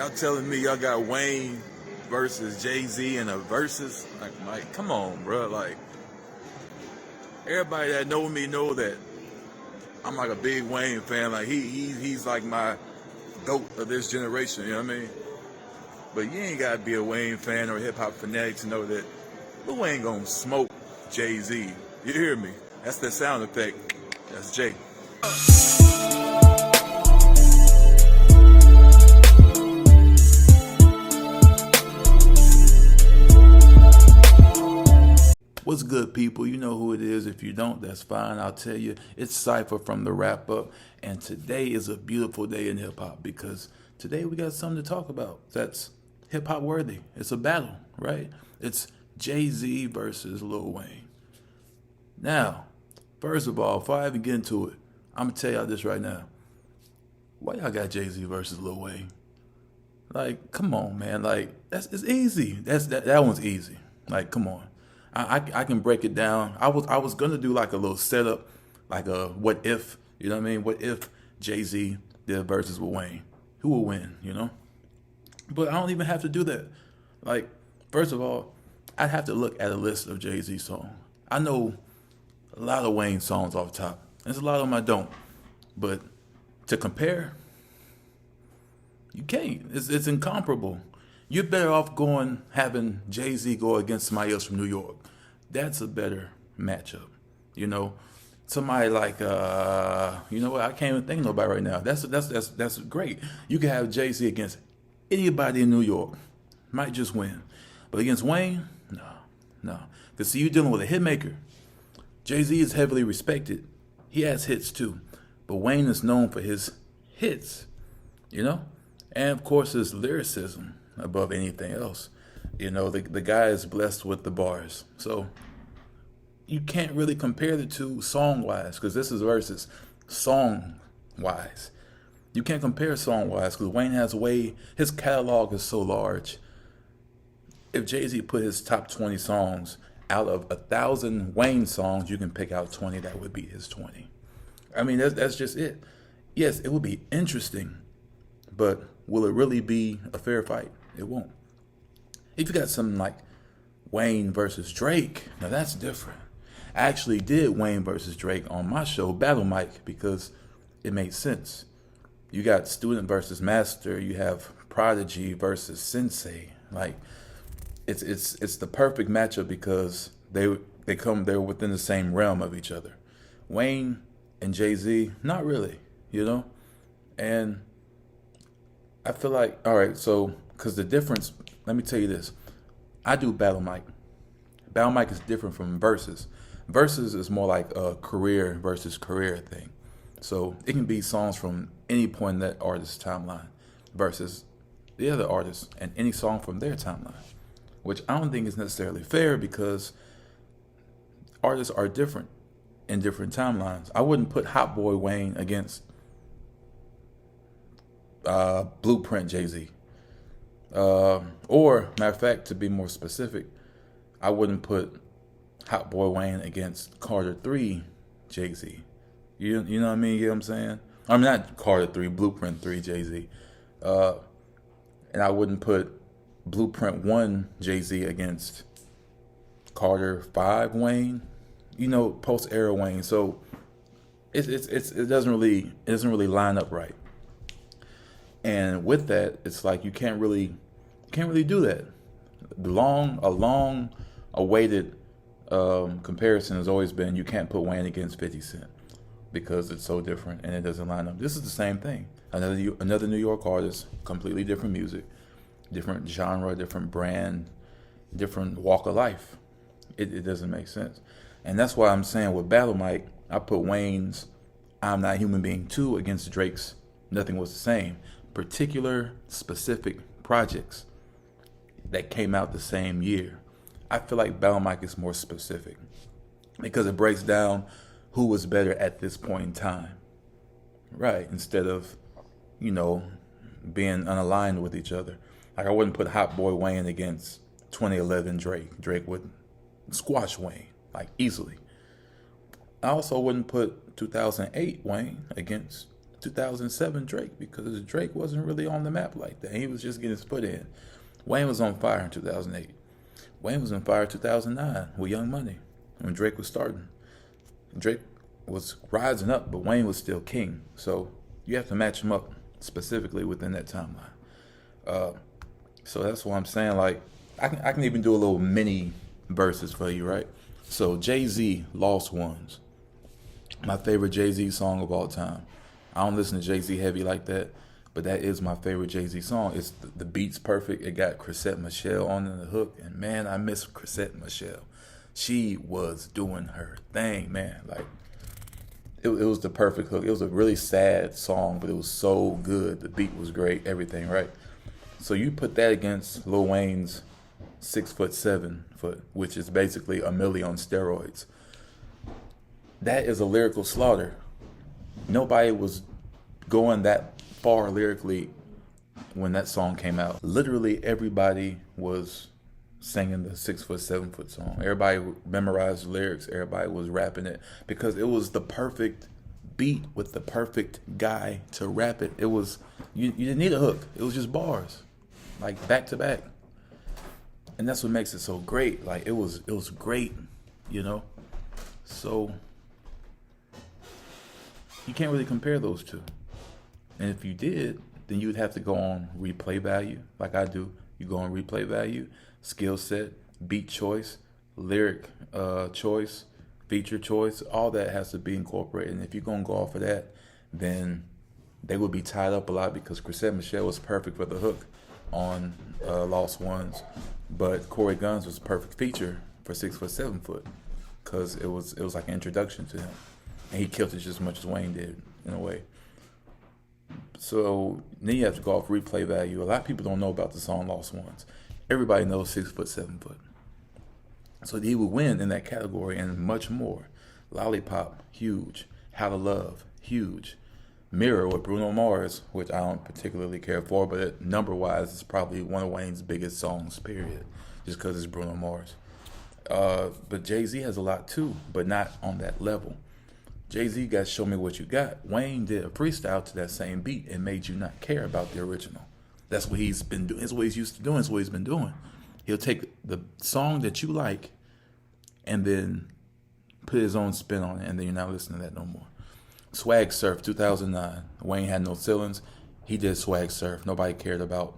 Y'all telling me y'all got Wayne versus Jay-Z in a Verzuz? Like, come on, bro. Like, everybody that know me know that I'm like a big Wayne fan. Like, he's like my GOAT of this generation, you know what I mean? But you ain't gotta be a Wayne fan or a hip-hop fanatic to know that Lil Wayne gonna smoke Jay-Z. You hear me? That's the sound effect. That's Jay. What's good, people? You know who it is. If you don't, that's fine. I'll tell you. It's Cypher from the Wrap Up. And today is a beautiful day in hip-hop because today we got something to talk about that's hip-hop worthy. It's a battle, right? It's Jay-Z versus Lil Wayne. Now, first of all, before I even get into it, I'm going to tell y'all this right now. Why y'all got Jay-Z versus Lil Wayne? Like, come on, man. Like, it's easy. That one's easy. Like, come on. I can break it down. I was gonna do like a little setup, like a what if, you know what I mean? What if Jay-Z did versus with Wayne? Who will win, you know? But I don't even have to do that. Like, first of all, I'd have to look at a list of Jay-Z songs. I know a lot of Wayne songs off the top. There's a lot of them I don't. But to compare, you can't. It's incomparable. You're better off having Jay-Z go against somebody else from New York. That's a better matchup. You know, somebody like you know what? I can't even think of nobody right now. That's great. You can have Jay-Z against anybody in New York. Might just win, but against Wayne, no. Because see, you're dealing with a hit maker. Jay-Z is heavily respected. He has hits too, but Wayne is known for his hits. You know, and of course his lyricism above anything else. You know, the guy is blessed with the bars. So you can't really compare the two song-wise, because this is versus song-wise. You can't compare song-wise, because Wayne has his catalog is so large. If Jay-Z put his top 20 songs, out of 1,000 Wayne songs, you can pick out 20 that would be his 20. I mean, that's just it. Yes, it would be interesting, but will it really be a fair fight? It won't. If you got something like Wayne versus Drake, now that's different. I actually did Wayne versus Drake on my show, Battle Mike, because it made sense. You got student versus master. You have Prodigy versus Sensei. Like, it's the perfect matchup because they're within the same realm of each other. Wayne and Jay-Z, not really, you know? And I feel like, all right, so, because the difference, let me tell you this. I do Battle Mic. Battle Mic is different from Verzuz. Verzuz is more like a career versus career thing. So it can be songs from any point in that artist's timeline versus the other artist and any song from their timeline, which I don't think is necessarily fair because artists are different in different timelines. I wouldn't put Hot Boy Wayne against Blueprint Jay-Z. Or, matter of fact, to be more specific, I wouldn't put Hot Boy Wayne against Carter 3 Jay-Z. You know what I mean? You know what I'm saying? I mean, not Carter 3, Blueprint 3 Jay-Z. And I wouldn't put Blueprint 1 Jay-Z against Carter 5 Wayne. You know, post-era Wayne. So it doesn't really line up right. And with that, it's like you can't really do that. A long awaited comparison has always been you can't put Wayne against 50 Cent because it's so different and it doesn't line up. This is the same thing. Another New York artist, completely different music, different genre, different brand, different walk of life. It doesn't make sense. And that's why I'm saying with Battle Mike, I put Wayne's I'm Not Human Being 2 against Drake's Nothing Was the Same. Particular specific projects that came out the same year. I feel like Battle Mike is more specific because it breaks down who was better at this point in time. Right, instead of, you know, being unaligned with each other. Like I wouldn't put Hot Boy Wayne against 2011 Drake. Drake would squash Wayne, like easily. I also wouldn't put 2008 Wayne against 2007 Drake, because Drake wasn't really on the map like that. He was just getting his foot in. Wayne was on fire in 2008. Wayne was on fire in 2009 with Young Money when Drake was starting. Drake was rising up, but Wayne was still king. So you have to match him up specifically within that timeline. So that's why I'm saying, like, I can even do a little mini verses for you, right? So Jay-Z, Lost Ones. My favorite Jay-Z song of all time. I don't listen to Jay-Z heavy like that, but that is my favorite Jay-Z song. It's the beat's perfect. It got Chrisette Michele on the hook, and man, I miss Chrisette Michele. She was doing her thing, man. Like, it was the perfect hook. It was a really sad song, but it was so good. The beat was great, everything, right? So you put that against Lil Wayne's 6'7", which is basically a milli on steroids. That is a lyrical slaughter. Nobody was going that far lyrically when that song came out. Literally everybody was singing the 6'7" song. Everybody memorized the lyrics. Everybody was rapping it because it was the perfect beat with the perfect guy to rap it. It was you didn't need a hook. It was just bars, like back to back. And that's what makes it so great. Like it was great, you know. So you can't really compare those two. And if you did, then you would have to go on replay value, like I do. You go on replay value, skill set, beat choice, lyric choice, feature choice. All that has to be incorporated. And if you're gonna go off of that, then they would be tied up a lot because Chrisette Michele was perfect for the hook on Lost Ones, but Corey Guns was a perfect feature for 6'7", because it was like an introduction to him, and he killed it just as much as Wayne did in a way. So then you have to go off replay value. A lot of people don't know about the song Lost Ones. Everybody knows 6'7". So he would win in that category and much more. Lollipop, huge. How to Love, huge. Mirror with Bruno Mars, which I don't particularly care for, but number-wise, it's probably one of Wayne's biggest songs, period, just because it's Bruno Mars. But Jay-Z has a lot too, but not on that level. Jay-Z got Show Me What You Got. Wayne did a freestyle to that same beat and made you not care about the original. That's what he's been doing. That's what he's used to doing. That's what he's been doing. He'll take the song that you like and then put his own spin on it, and then you're not listening to that no more. Swag Surf 2009. Wayne had no ceilings. He did Swag Surf. Nobody cared about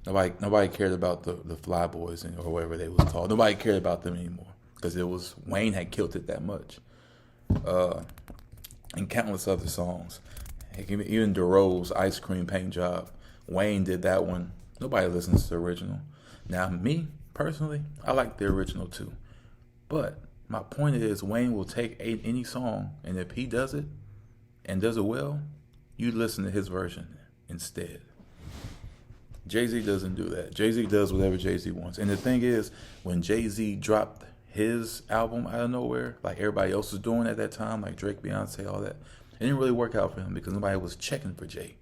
nobody cared about the Fly Boys or whatever they was called. Nobody cared about them anymore because it was Wayne had killed it that much. And countless other songs. Even DeRoe's Ice Cream Paint Job. Wayne did that one. Nobody listens to the original. Now, me, personally, I like the original too. But my point is, Wayne will take any song, and if he does it, and does it well, you listen to his version instead. Jay-Z doesn't do that. Jay-Z does whatever Jay-Z wants. And the thing is, when Jay-Z dropped his album out of nowhere, like everybody else was doing at that time, like Drake, Beyonce, all that, it didn't really work out for him because nobody was checking for Jay.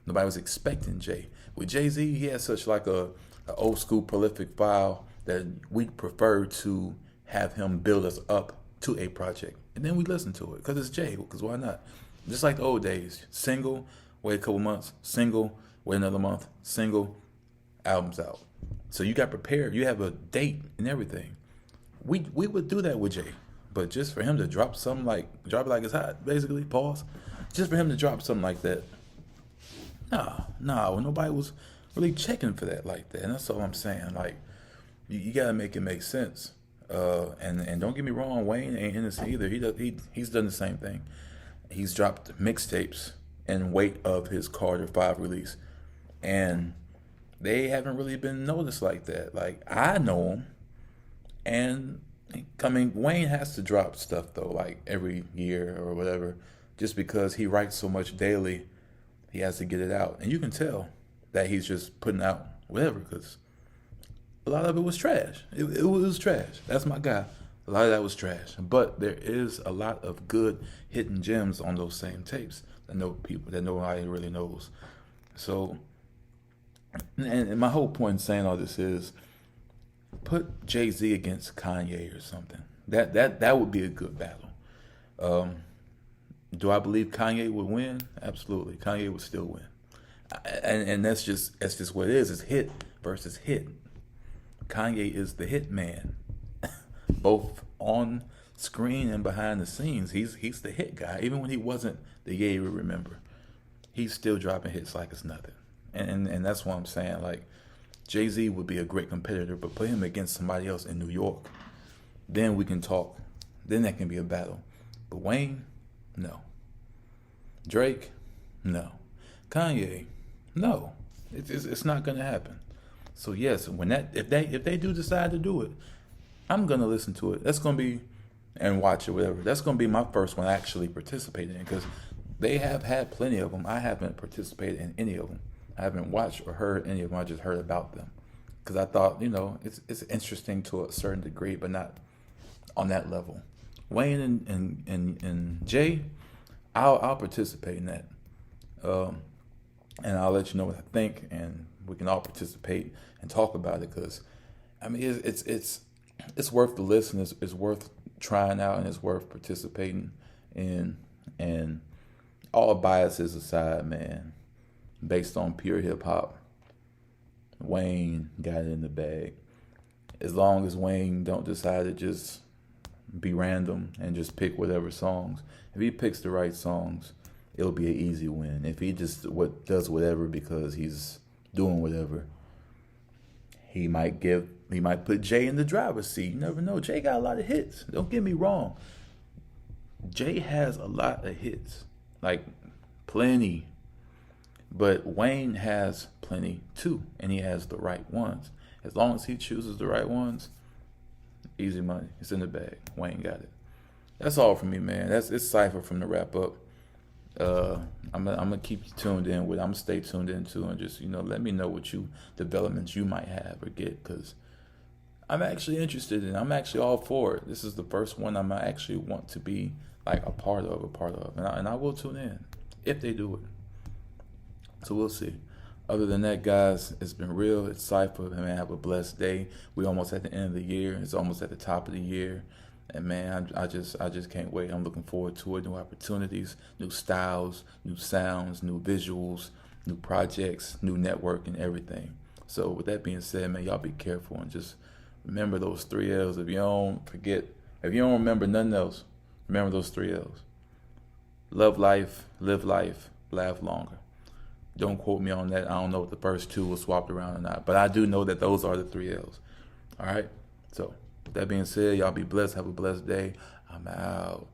Nobody was expecting Jay. With Jay-Z, he had such like a old school prolific file that we prefer to have him build us up to a project. And then we listen to it because it's Jay, because why not? Just like the old days. Single, wait a couple months. Single, wait another month. Single, album's out. So you got prepared. You have a date and everything. We would do that with Jay. But just for him to drop something drop it like it's hot, basically, pause. Just for him to drop something like that. Nah, nobody was really checking for that like that. And that's all I'm saying. Like, you got to make it make sense. And don't get me wrong, Wayne ain't innocent either. He's done the same thing. He's dropped mixtapes in wait of his Carter 5 release, and they haven't really been noticed like that. Like, I know him, and I mean, Wayne has to drop stuff though, like every year or whatever, just because he writes so much daily. He has to get it out, and you can tell that he's just putting out whatever because a lot of it was trash. It was trash. That's my guy. A lot of that was trash. But there is a lot of good hidden gems on those same tapes that nobody really knows. So, and my whole point in saying all this is, put Jay-Z against Kanye or something. That would be a good battle. Do I believe Kanye would win? Absolutely, Kanye would still win. And that's just what it is. It's hit versus hit. Kanye is the hit man, both on screen and behind the scenes. He's the hit guy. Even when he wasn't the Ye we remember, he's still dropping hits like it's nothing. And that's what I'm saying. Like, Jay-Z would be a great competitor, but put him against somebody else in New York, then we can talk. Then that can be a battle. But Wayne, no. Drake, no. Kanye, no. It's not gonna happen. So yes, when that if they do decide to do it, I'm gonna listen to it. That's gonna be and watch it, whatever. That's gonna be my first one actually participating in, because they have had plenty of them. I haven't participated in any of them. I haven't watched or heard any of them. I just heard about them because I thought, it's interesting to a certain degree, but not on that level. Wayne and Jay, I'll participate in that, and I'll let you know what I think, and we can all participate and talk about it. Because I mean, it's worth the listen. It's worth trying out, and it's worth participating in. And all biases aside, man, based on pure hip hop, Wayne got it in the bag. As long as Wayne don't decide to just be random and just pick whatever songs. If he picks the right songs, it'll be an easy win. If he just does whatever because he's doing whatever, he might put Jay in the driver's seat. You never know. Jay got a lot of hits. Don't get me wrong. Jay has a lot of hits, like plenty. But Wayne has plenty too, and he has the right ones. As long as he chooses the right ones, easy money. It's in the bag. Wayne got it. That's all from me, man. It's Cypher from the wrap up. I'm gonna keep you tuned in with. I'm gonna stay tuned in too, and just let me know what developments you might have or get, because I'm actually interested in. I'm actually all for it. This is the first one I'm actually want to be like a part of, and I will tune in if they do it. So we'll see. Other than that, guys, it's been real. It's Cypher. Man, have a blessed day. We almost at the end of the year. It's almost at the top of the year. And man, I just can't wait. I'm looking forward to it. New opportunities, new styles, new sounds, new visuals, new projects, new network, and everything. So with that being said, man, y'all be careful and just remember those 3 L's. If you don't remember nothing else, remember those 3 L's. Love life, live life, laugh longer. Don't quote me on that. I don't know if the first 2 were swapped around or not, but I do know that those are the 3 L's. All right? So with that being said, y'all be blessed. Have a blessed day. I'm out.